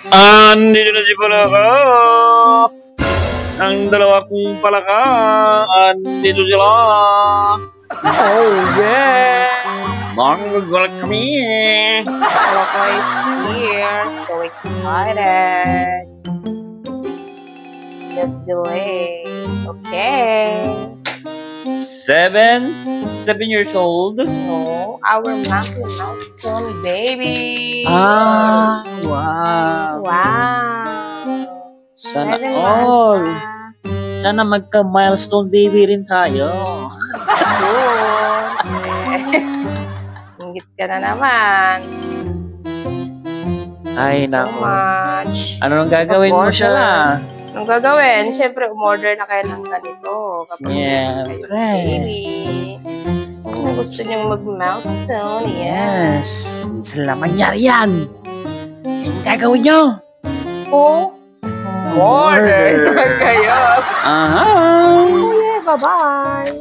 Andito na si Palaka. Ang dalawa kong palaka. Andito sila. Oh, yeah. Magagalit kami. Palaka is here. So excited. Just delay. Okay. 7 years old. No, our Monkey Milestone baby. Ah, wow. Wow. Sana 7 all. months na. Sana magka-milestone baby rin tayo. Soon. Ingit ka na naman. Ay, So nako. much. Ano nang gagawin mo siya? Anong gagawin? Siyempre, umorder na kayo ng ganito. Kapag Siyempre. kayo baby. Kung gusto niyong mag-milestone, yan. Yes. Sila mangyari yan. Yung gagawin nyo. Oh, order na kayo. Aha. Okay, bye-bye.